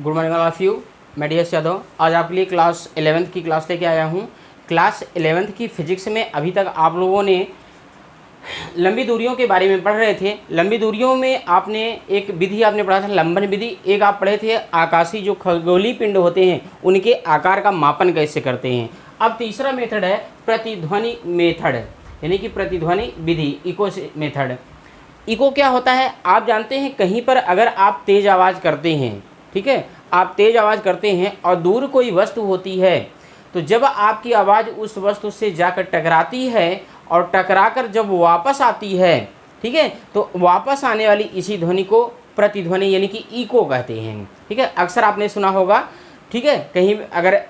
Good morning all of you. मैं D S Yadav आज आपके लिए क्लास 11th की क्लास लेके आया हूँ। क्लास 11th की फिजिक्स में अभी तक आप लोगों ने लंबी दूरियों के बारे में पढ़ रहे थे। लंबी दूरियों में आपने एक विधि आपने पढ़ा था लंबन विधि, एक आप पढ़े थे आकाशीय जो खगोलीय पिंड होते हैं उनके आकार का मापन कैसे करते हैं। अब तीसरा मेथड है प्रतिध्वनि मेथड, यानी कि प्रतिध्वनि विधि, इको मेथड। इको क्या होता है आप जानते हैं, कहीं पर अगर आप तेज़ आवाज़ करते हैं, ठीक है, आप तेज़ आवाज़ करते हैं और दूर कोई वस्तु होती है तो जब आपकी आवाज़ उस वस्तु से जाकर टकराती है और टकराकर जब वापस आती है, ठीक है, तो वापस आने वाली इसी ध्वनि को प्रतिध्वनि यानी कि इको कहते हैं। ठीक है, अक्सर आपने सुना होगा, ठीक है, कहीं अगर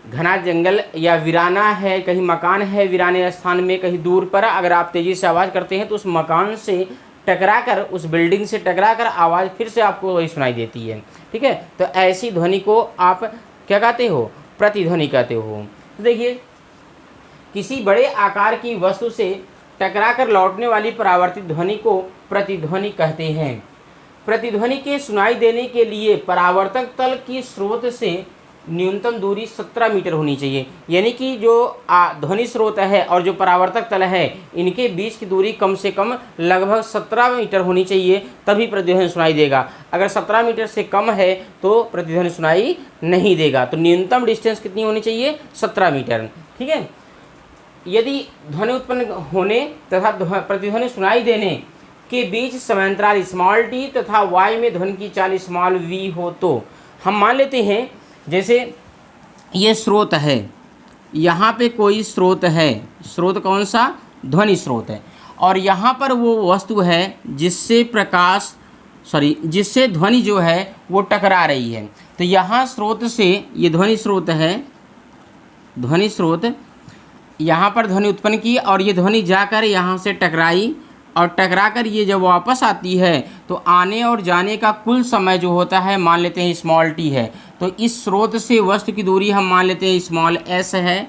घना जंगल या वीराना है, कहीं मकान है वीराने स्थान में, कहीं दूर पर अगर आप तेज़ी से आवाज़ करते हैं तो उस मकान से टकराकर, उस बिल्डिंग से टकराकर आवाज़ फिर से आपको वही सुनाई देती है। ठीक है, तो ऐसी ध्वनि को आप क्या कहते हो, प्रतिध्वनि कहते हो। तो देखिए, किसी बड़े आकार की वस्तु से टकराकर लौटने वाली परावर्तित ध्वनि को प्रतिध्वनि कहते हैं। प्रतिध्वनि के सुनाई देने के लिए परावर्तक तल की स्रोत से न्यूनतम दूरी 17 मीटर होनी चाहिए, यानी कि जो ध्वनि स्रोत है और जो परावर्तक तल है इनके बीच की दूरी कम से कम लगभग 17 मीटर होनी चाहिए, तभी प्रतिध्वनि सुनाई देगा। अगर 17 मीटर से कम है तो प्रतिध्वनि सुनाई नहीं देगा। तो न्यूनतम डिस्टेंस कितनी होनी चाहिए, 17 मीटर। ठीक है, यदि ध्वनि उत्पन्न होने तथा प्रतिध्वनि सुनाई देने के बीच समांतराल स्मॉल टी तथा वाई में ध्वनि की चाल स्मॉल वी हो तो हम मान लेते हैं जैसे ये स्रोत है, यहाँ पे कोई स्रोत है, स्रोत कौन सा, ध्वनि स्रोत है, और यहाँ पर वो वस्तु है जिससे जिससे ध्वनि जो है वो टकरा रही है। तो यहाँ स्रोत से, ये ध्वनि स्रोत है, ध्वनि स्रोत यहाँ पर ध्वनि उत्पन्न की और ये ध्वनि जाकर यहाँ से टकराई और टकराकर ये जब वापस आती है तो आने और जाने का कुल समय जो होता है मान लेते हैं स्मॉल टी है। तो इस स्रोत से वस्तु की दूरी हम मान लेते हैं स्मॉल एस है।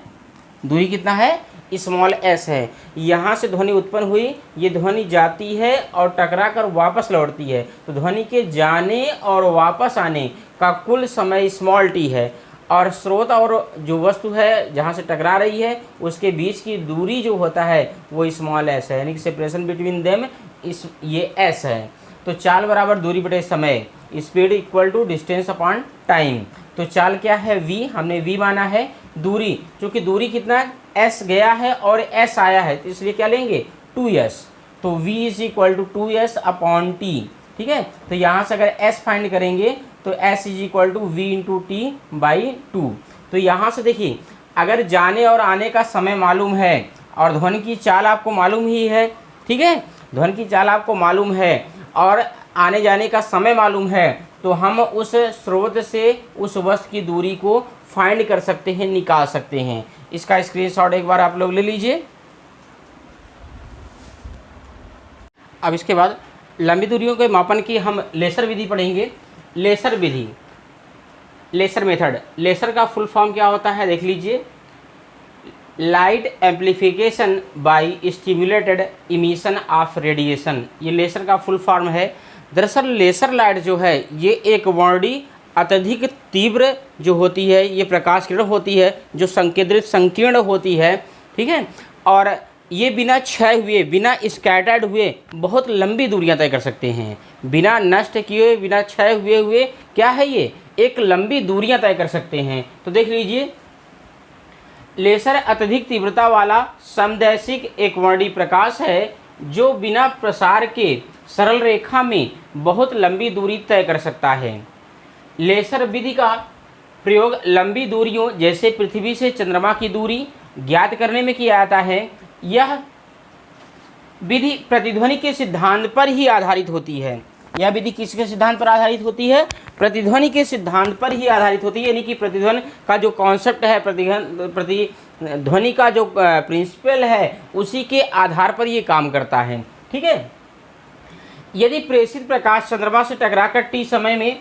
दूरी कितना है, स्मॉल एस है। यहाँ से ध्वनि उत्पन्न हुई, ये ध्वनि जाती है और टकराकर वापस लौटती है, तो ध्वनि के जाने और वापस आने का कुल समय स्मॉल टी है। और स्रोत और जो वस्तु है जहाँ से टकरा रही है उसके बीच की दूरी जो होता है वो स्मॉल एस है, यानी कि सेपरेशन बिटवीन देम ये एस है। तो चाल बराबर दूरी बटे समय, speed equal to distance upon time. तो चाल क्या है, वी, हमने वी माना है। दूरी, चूँकि दूरी कितना एस गया है और एस आया है तो इसलिए क्या लेंगे, 2s। तो v is equal to 2s upon T. ठीक है, तो यहाँ से अगर s फाइंड करेंगे तो s is equal to v into T by 2। तो यहाँ से देखिए, अगर जाने और आने का समय मालूम है और ध्वनि की चाल आपको मालूम ही है, ठीक है, ध्वनि की चाल आपको मालूम है और आने जाने का समय मालूम है, तो हम उस स्रोत से उस वस्तु की दूरी को फाइंड कर सकते हैं, निकाल सकते हैं। इसका स्क्रीनशॉट एक बार आप लोग ले लीजिए। अब इसके बाद लंबी दूरियों के मापन की हम लेसर विधि पढ़ेंगे। लेसर विधि, लेसर मेथड। लेसर का फुल फॉर्म क्या होता है देख लीजिए, light amplification by stimulated emission of radiation. ये लेसर का फुल फॉर्म है। दरअसल लेसर लाइट जो है ये एक वर्णी अत्यधिक तीव्र जो होती है, ये प्रकाश किरण होती है जो संकेंद्रित संकीर्ण होती है। ठीक है, और ये बिना क्षय हुए, बिना स्कैटर्ड हुए बहुत लंबी दूरियां तय कर सकते हैं। बिना नष्ट किए, बिना क्षय हुए क्या है, ये एक लंबी दूरियां तय कर सकते हैं। तो देख लीजिए, लेसर अत्यधिक तीव्रता वाला समदैशिक एक वर्णी प्रकाश है जो बिना प्रसार के सरल रेखा में बहुत लंबी दूरी तय कर सकता है। लेसर विधि का प्रयोग लंबी दूरियों जैसे पृथ्वी से चंद्रमा की दूरी ज्ञात करने में किया जाता है। यह विधि प्रतिध्वनि के सिद्धांत पर ही आधारित होती है। यह विधि किसके सिद्धांत पर आधारित होती है, प्रतिध्वनि के सिद्धांत पर ही आधारित होती है, यानी कि प्रतिध्वनि का जो कॉन्सेप्ट है, प्रतिध्वनि का जो प्रिंसिपल है उसी के आधार पर ये काम करता है। ठीक है, यदि प्रेषित प्रकाश चंद्रमा से टकराकर टी समय में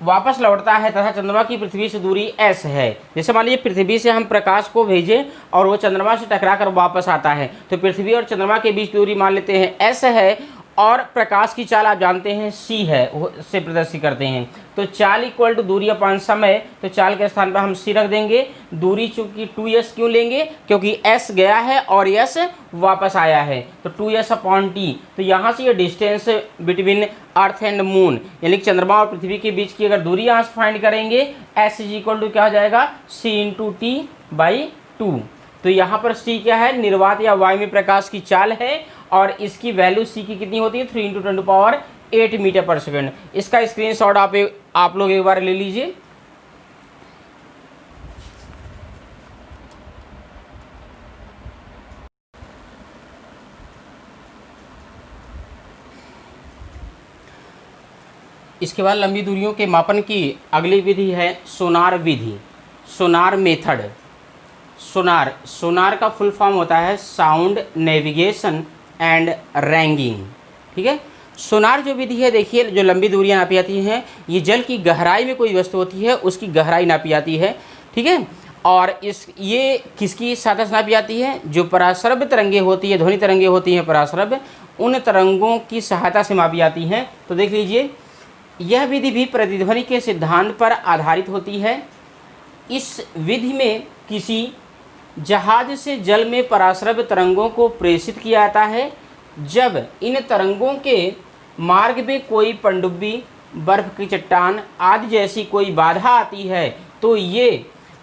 वापस लौटता है तथा चंद्रमा की पृथ्वी से दूरी s है, जैसे मान लीजिए पृथ्वी से हम प्रकाश को भेजें और वो चंद्रमा से टकराकर वापस आता है, तो पृथ्वी और चंद्रमा के बीच दूरी मान लेते हैं s है और प्रकाश की चाल आप जानते हैं c है, उससे प्रदर्शित करते हैं। तो चाल इक्वल टू दूरी अपान समय, तो चाल के स्थान पर हम c रख देंगे। दूरी चूंकि 2s क्यों लेंगे, क्योंकि s गया है और s वापस आया है, तो 2s अपॉन t। तो यहाँ से ये distance between earth and moon यानी कि चंद्रमा और पृथ्वी के बीच की अगर दूरी यहाँ से फाइंड करेंगे, s इज इक्वल टू क्या हो जाएगा, c इंटू टी बाई 2। तो यहाँ पर c क्या है, निर्वात या वायु में प्रकाश की चाल है और इसकी वैल्यू c की कितनी होती है, 3 इंटू 10⁸ मीटर पर सेकेंड। इसका स्क्रीनशॉट आप लोग एक बार ले लीजिए। इसके बाद लंबी दूरियों के मापन की अगली विधि है सोनार विधि, सोनार मेथड। सोनार का फुल फॉर्म होता है साउंड नेविगेशन एंड रैंगिंग। ठीक है, सोनार जो विधि है, देखिए जो लंबी दूरियां नापी जाती हैं, ये जल की गहराई में कोई वस्तु होती है उसकी गहराई नापी जाती है। ठीक है, और ये किसकी सहायता से नापी जाती है, जो पराश्रव्य तरंगे होती है, ध्वनि तरंगे होती हैं पराश्रव्य, उन तरंगों की सहायता से मापी जाती हैं। तो देख लीजिए, यह विधि भी प्रतिध्वनि के सिद्धांत पर आधारित होती है। इस विधि में किसी जहाज से जल में पराश्रव्य तरंगों को प्रेषित किया जाता है। जब इन तरंगों के मार्ग में कोई पनडुब्बी, बर्फ की चट्टान आदि जैसी कोई बाधा आती है तो ये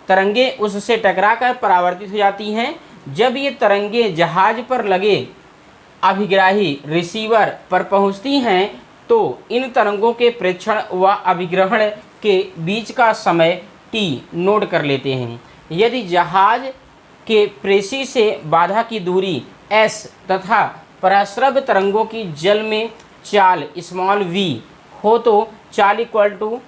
तरंगे उससे टकराकर परावर्तित हो जाती हैं। जब ये तरंगे जहाज पर लगे अभिग्राही रिसीवर पर पहुंचती हैं तो इन तरंगों के प्रेक्षण व अभिग्रहण के बीच का समय t नोट कर लेते हैं। यदि जहाज के प्रेषी से बाधा की दूरी s तथा पराश्रव्य तरंगों की जल में चाल स्मॉल v हो तो चाल इक्वल टू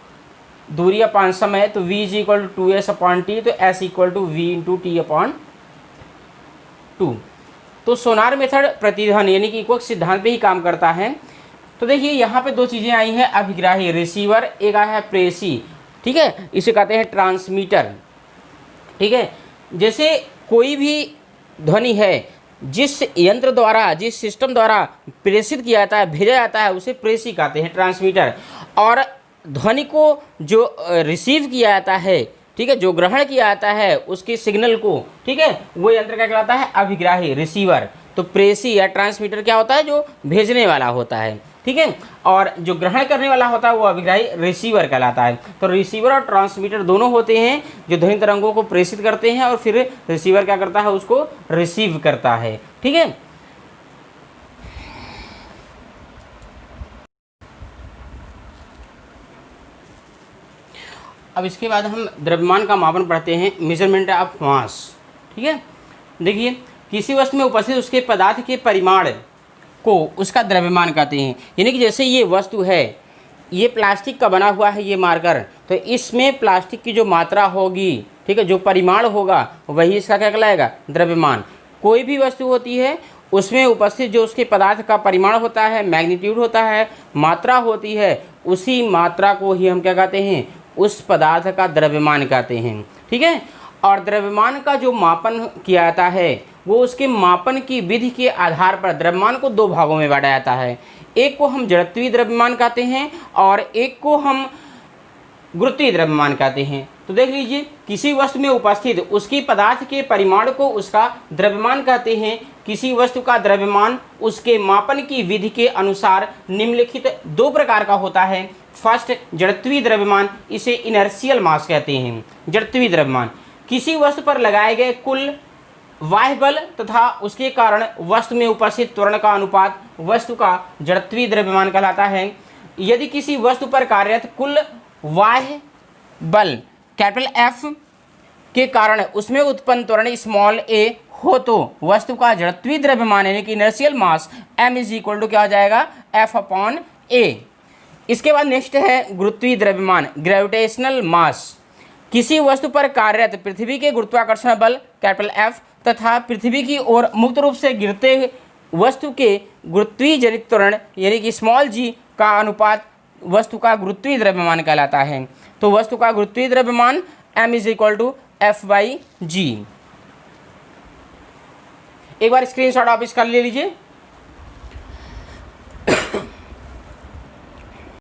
दूरी अपान समय, तो v is equal to 2s upon T, तो s equal to v into T upon 2। तो सोनार मेथड प्रतिध्वनि यानी कि इक्वक सिद्धांत पे ही काम करता है। तो देखिए यहाँ पे दो चीज़ें आई हैं, अभिग्राही रिसीवर, एक आया है प्रेषी। ठीक है, इसे कहते हैं ट्रांसमीटर। ठीक है, जैसे कोई भी ध्वनि है जिस यंत्र द्वारा, जिस सिस्टम द्वारा प्रेषित किया जाता है, भेजा जाता है, उसे प्रेषी कहते हैं, ट्रांसमीटर। और ध्वनि को जो रिसीव किया जाता है, ठीक है, जो ग्रहण किया जाता है उसके सिग्नल को, ठीक है, वो यंत्र क्या कहलाता है, अभिग्राही रिसीवर। तो प्रेषी या ट्रांसमीटर क्या होता है, जो भेजने वाला होता है। ठीक है, और जो ग्रहण करने वाला होता है वो अभिग्राही रिसीवर कहलाता है। तो रिसीवर और ट्रांसमीटर दोनों होते हैं जो ध्वनि तरंगों को प्रेषित करते हैं और फिर रिसीवर क्या करता है, उसको रिसीव करता है। ठीक है, अब इसके बाद हम द्रव्यमान का मापन पढ़ते हैं, मेजरमेंट ऑफ मास। ठीक है, देखिए किसी वस्तु में उपस्थित उसके पदार्थ के परिमाण को उसका द्रव्यमान कहते हैं। यानी कि जैसे ये वस्तु है, ये प्लास्टिक का बना हुआ है ये मार्कर, तो इसमें प्लास्टिक की जो मात्रा होगी, ठीक है, जो परिमाण होगा वही इसका क्या कहलाएगा, द्रव्यमान। कोई भी वस्तु होती है उसमें उपस्थित जो उसके पदार्थ का परिमाण होता है, मैग्नीट्यूड होता है, मात्रा होती है, उसी मात्रा को ही हम क्या कहते हैं, उस पदार्थ का द्रव्यमान कहते हैं। ठीक है, और द्रव्यमान का जो मापन किया जाता है वो उसके मापन की विधि के आधार पर द्रव्यमान को दो भागों में बांटा जाता है। एक को हम जड़त्वीय द्रव्यमान कहते हैं और एक को हम गुरुत्वीय द्रव्यमान कहते हैं। तो देख लीजिए, किसी वस्तु में उपस्थित उसकी पदार्थ के परिमाण को उसका द्रव्यमान कहते हैं। किसी वस्तु का द्रव्यमान उसके मापन की विधि के अनुसार निम्नलिखित दो प्रकार का होता है। फर्स्ट, जड़त्वीय द्रव्यमान, इसे इनर्शियल मास कहते हैं। जड़त्वीय द्रव्यमान किसी वस्तु पर लगाए गए कुल बाह्य बल तथा उसके कारण वस्तु में उपस्थित त्वरण का अनुपात वस्तु का जड़त्वीय द्रव्यमान कहलाता है। यदि किसी वस्तु पर कार्यरत कुल बाह्य बल कैपिटल F के कारण उसमें उत्पन्न त्वरण स्मॉल a हो तो वस्तु का जड़त्वीय द्रव्यमान यानी कि inertial mass m is equal to क्या हो जाएगा, F अपॉन a। इसके बाद नेक्स्ट है गुरुत्वीय द्रव्यमान, ग्रेविटेशनल मास। किसी वस्तु पर कार्यरत पृथ्वी के गुरुत्वाकर्षण बल कैपिटल F तथा पृथ्वी की ओर मुक्त रूप से गिरते वस्तु के गुरुत्वीय जनित त्वरण यानी कि स्मॉल g का अनुपात वस्तु का गुरुत्वीय द्रव्यमान कहलाता है। तो वस्तु का गुरुत्वीय द्रव्यमान m is equal to F by g। एक बार स्क्रीनशॉट आप इसका ले लीजिए।